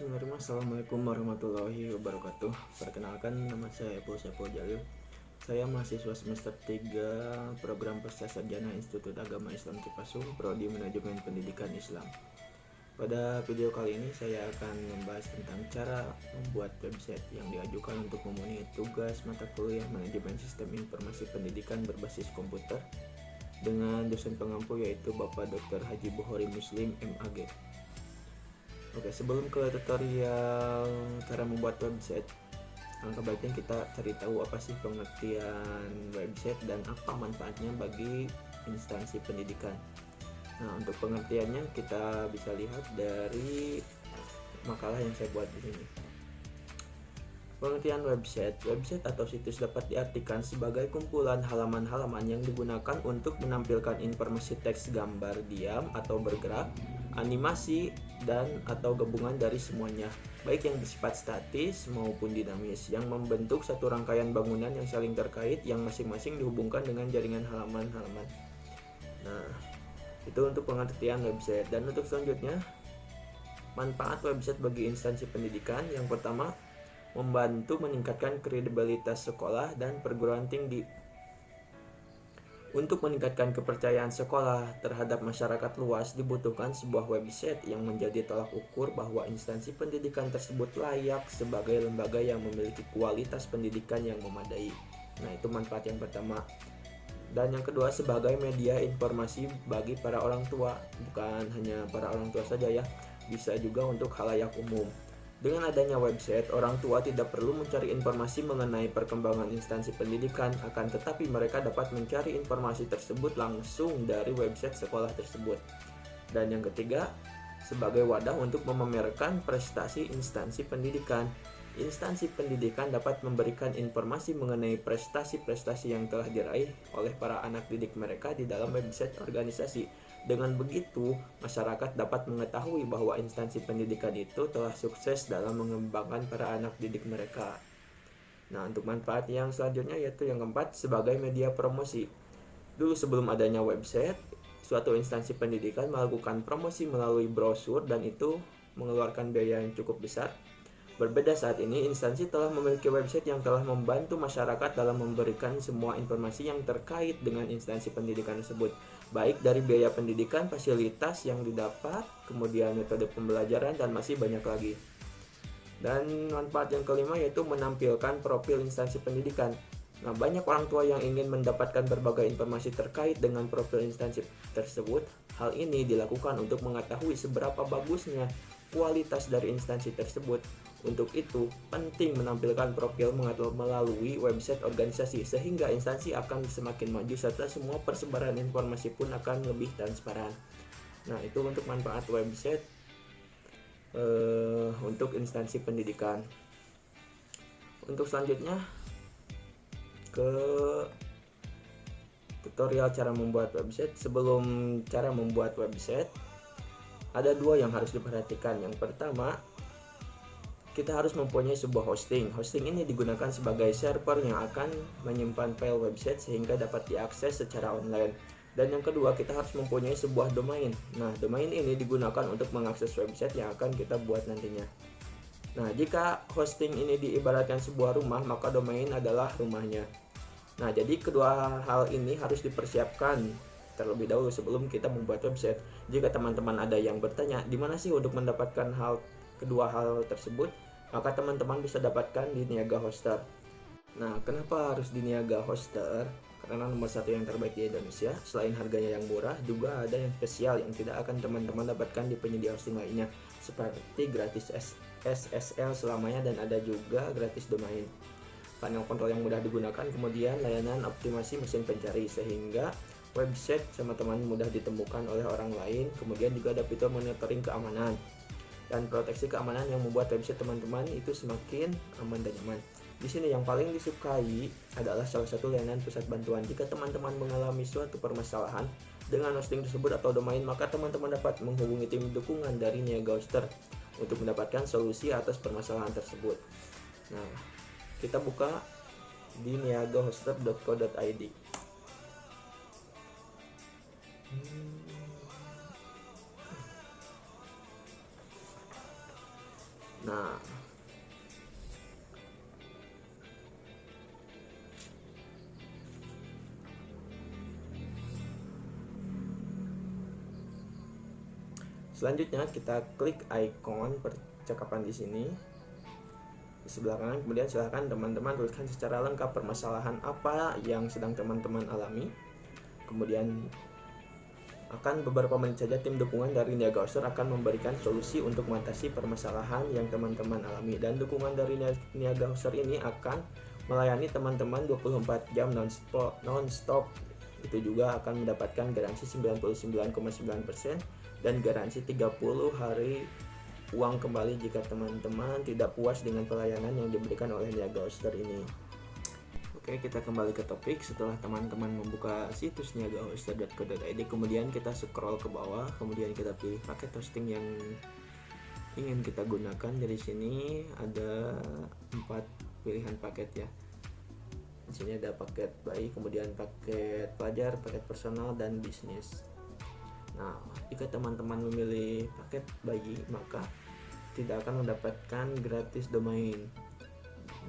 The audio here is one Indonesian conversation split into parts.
Bismillahirrahmanirrahim. Assalamualaikum warahmatullahi wabarakatuh. Perkenalkan, nama saya Epul Jalil. Saya mahasiswa semester 3 program Pascasarjana Institut Agama Islam Cipasung, Prodi Manajemen Pendidikan Islam. Pada video kali ini saya akan membahas tentang cara membuat website yang diajukan untuk memenuhi tugas mata kuliah Manajemen Sistem Informasi Pendidikan berbasis komputer dengan dosen pengampu yaitu Bapak Dr. Haji Bukhari Muslim MAG. Oke, sebelum ke tutorial cara membuat website, langkah baiknya kita cari tahu apa sih pengertian website dan apa manfaatnya bagi instansi pendidikan. Nah, untuk pengertiannya kita bisa lihat dari makalah yang saya buat di sini. Pengertian website atau situs dapat diartikan sebagai kumpulan halaman-halaman yang digunakan untuk menampilkan informasi teks, gambar, diam atau bergerak, animasi, dan atau gabungan dari semuanya, baik yang bersifat statis maupun dinamis, yang membentuk satu rangkaian bangunan yang saling terkait yang masing-masing dihubungkan dengan jaringan halaman-halaman. Nah, itu untuk pengertian website. Dan untuk selanjutnya, manfaat website bagi instansi pendidikan. Yang pertama, membantu meningkatkan kredibilitas sekolah dan perguruan tinggi. Untuk meningkatkan kepercayaan sekolah terhadap masyarakat luas, dibutuhkan sebuah website yang menjadi tolak ukur bahwa instansi pendidikan tersebut layak sebagai lembaga yang memiliki kualitas pendidikan yang memadai. Nah, itu manfaat yang pertama. Dan yang kedua, sebagai media informasi bagi para orang tua. Bukan hanya para orang tua saja ya, bisa juga untuk khalayak umum. Dengan adanya website, orang tua tidak perlu mencari informasi mengenai perkembangan instansi pendidikan, akan tetapi mereka dapat mencari informasi tersebut langsung dari website sekolah tersebut. Dan yang ketiga, sebagai wadah untuk memamerkan prestasi instansi pendidikan. Instansi pendidikan dapat memberikan informasi mengenai prestasi-prestasi yang telah diraih oleh para anak didik mereka di dalam website organisasi. Dengan begitu, masyarakat dapat mengetahui bahwa instansi pendidikan itu telah sukses dalam mengembangkan para anak didik mereka. Nah, untuk manfaat yang selanjutnya yaitu yang keempat, sebagai media promosi. Dulu sebelum adanya website, suatu instansi pendidikan melakukan promosi melalui brosur dan itu mengeluarkan biaya yang cukup besar. Berbeda saat ini, instansi telah memiliki website yang telah membantu masyarakat dalam memberikan semua informasi yang terkait dengan instansi pendidikan tersebut, baik dari biaya pendidikan, fasilitas yang didapat, kemudian metode pembelajaran, dan masih banyak lagi. Dan manfaat yang kelima yaitu menampilkan profil instansi pendidikan. Nah, banyak orang tua yang ingin mendapatkan berbagai informasi terkait dengan profil instansi tersebut. Hal ini dilakukan untuk mengetahui seberapa bagusnya kualitas dari instansi tersebut. Untuk itu, penting menampilkan profil melalui website organisasi sehingga instansi akan semakin maju serta semua persebaran informasi pun akan lebih transparan. Nah, itu untuk manfaat website untuk instansi pendidikan. Untuk selanjutnya ke tutorial cara membuat website. Sebelum cara membuat website, ada dua yang harus diperhatikan. Yang pertama, kita harus mempunyai sebuah hosting. Hosting ini digunakan sebagai server yang akan menyimpan file website sehingga dapat diakses secara online. Dan yang kedua, kita harus mempunyai sebuah domain. Nah, domain ini digunakan untuk mengakses website yang akan kita buat nantinya. Nah, jika hosting ini diibaratkan sebuah rumah, maka domain adalah rumahnya. Nah, jadi kedua hal ini harus dipersiapkan terlebih dahulu sebelum kita membuat website. Jika teman-teman ada yang bertanya, di mana sih untuk mendapatkan kedua hal tersebut, maka teman-teman bisa dapatkan di Niaga Hoster. Nah, kenapa harus di Niaga Hoster? Karena nomor satu yang terbaik di Indonesia. Selain harganya yang murah, juga ada yang spesial yang tidak akan teman-teman dapatkan di penyedia hosting lainnya, seperti gratis SSL selamanya dan ada juga gratis domain, panel kontrol yang mudah digunakan, kemudian layanan optimasi mesin pencari sehingga website sama teman mudah ditemukan oleh orang lain. Kemudian juga ada fitur monitoring keamanan dan proteksi keamanan yang membuat website teman-teman itu semakin aman dan nyaman. Di sini yang paling disukai adalah salah satu layanan pusat bantuan. Jika teman-teman mengalami suatu permasalahan dengan hosting tersebut atau domain, maka teman-teman dapat menghubungi tim dukungan dari Niaga Hoster untuk mendapatkan solusi atas permasalahan tersebut. Nah, kita buka di niagahoster.co.id. Selanjutnya kita klik icon percakapan di sini di sebelah kanan, kemudian silahkan teman-teman tuliskan secara lengkap permasalahan apa yang sedang teman-teman alami. Kemudian akan beberapa menit saja tim dukungan dari Niaga Hoster akan memberikan solusi untuk mengatasi permasalahan yang teman-teman alami, dan dukungan dari Niaga Hoster ini akan melayani teman-teman 24 jam non-stop. Itu juga akan mendapatkan garansi 99,9% dan garansi 30 hari uang kembali jika teman-teman tidak puas dengan pelayanan yang diberikan oleh Niaga Hoster ini. Oke, kita kembali ke topik. Setelah teman-teman membuka situs niagahoster.co.id, kemudian kita scroll ke bawah, kemudian kita pilih paket hosting yang ingin kita gunakan. Dari sini ada 4 pilihan paket ya. Di sini ada paket bayi, kemudian paket pelajar, paket personal, dan bisnis. Nah, jika teman-teman memilih paket bayi, maka tidak akan mendapatkan gratis domain.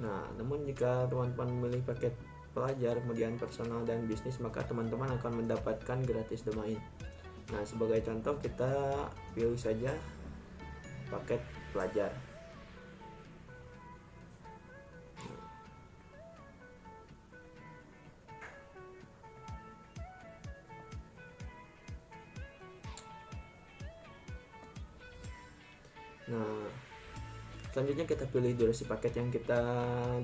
Nah, namun jika teman-teman memilih paket pelajar, kemudian personal, dan bisnis, maka teman-teman akan mendapatkan gratis domain. Nah, sebagai contoh kita pilih saja paket pelajar. Nah, selanjutnya kita pilih durasi paket yang kita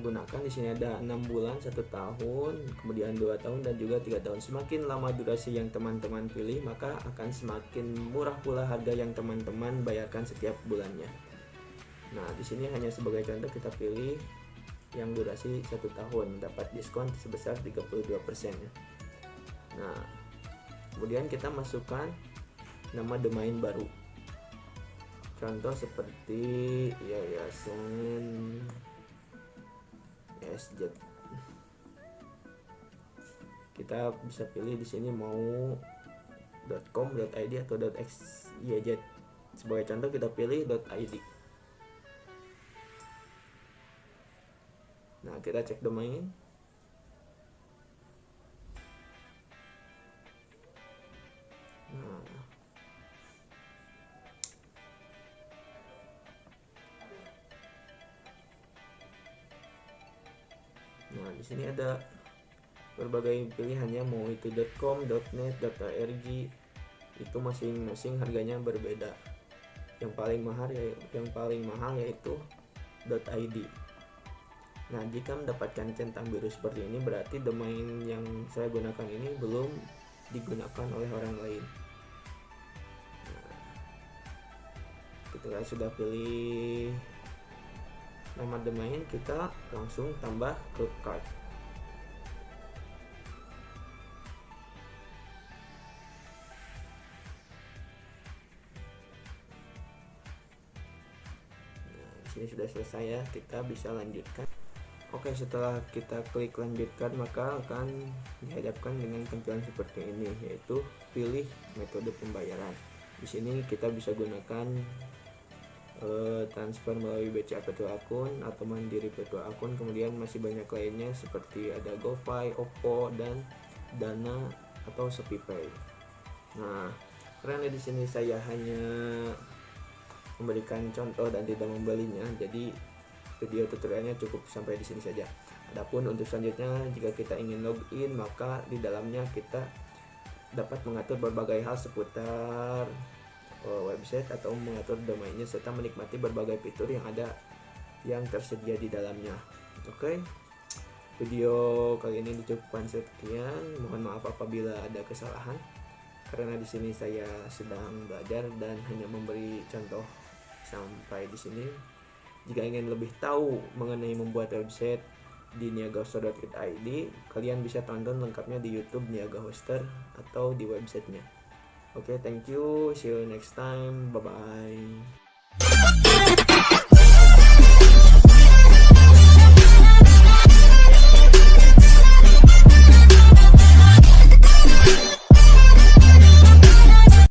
gunakan. Di sini ada 6 bulan, 1 tahun, kemudian 2 tahun, dan juga 3 tahun. Semakin lama durasi yang teman-teman pilih, maka akan semakin murah pula harga yang teman-teman bayarkan setiap bulannya. Nah, di sini hanya sebagai contoh kita pilih yang durasi 1 tahun, dapat diskon sebesar 32% ya. Nah, kemudian kita masukkan nama domain baru. Contoh seperti Yayasan SJ. Kita bisa pilih di sini mau .com, .id atau .xyz. Sebagai contoh kita pilih .id. Nah, kita cek domain. Nah, di sini ada berbagai pilihannya, mau itu .com, .net, .org. Itu masing-masing harganya berbeda. Yang paling mahal yaitu .id. Nah, jika mendapatkan centang biru seperti ini, berarti domain yang saya gunakan ini belum digunakan oleh orang lain. Nah, ketika sudah pilih nama domain, kita langsung tambah ke cart. Nah, di sini sudah selesai ya, kita bisa lanjutkan. Oke, setelah kita klik lanjutkan, maka akan dihadapkan dengan tampilan seperti ini, yaitu pilih metode pembayaran. Di sini kita bisa gunakan transfer melalui BCA virtual akun atau mandiri virtual akun, kemudian masih banyak lainnya seperti ada GoPay, Oppo, dan Dana atau ShopeePay. Nah, karena di sini saya hanya memberikan contoh dan tidak membelinya, jadi video tutorialnya cukup sampai di sini saja. Adapun untuk selanjutnya, jika kita ingin login, maka di dalamnya kita dapat mengatur berbagai hal seputar website atau mengatur domainnya serta menikmati berbagai fitur yang tersedia di dalamnya. Oke, video kali ini dicukupkan sekian. Mohon maaf apabila ada kesalahan, karena di sini saya sedang belajar dan hanya memberi contoh sampai di sini. Jika ingin lebih tahu mengenai membuat website di niagahoster.id, kalian bisa tonton lengkapnya di YouTube Niaga Hoster atau di websitenya. Oke, thank you. See you next time. Bye-bye.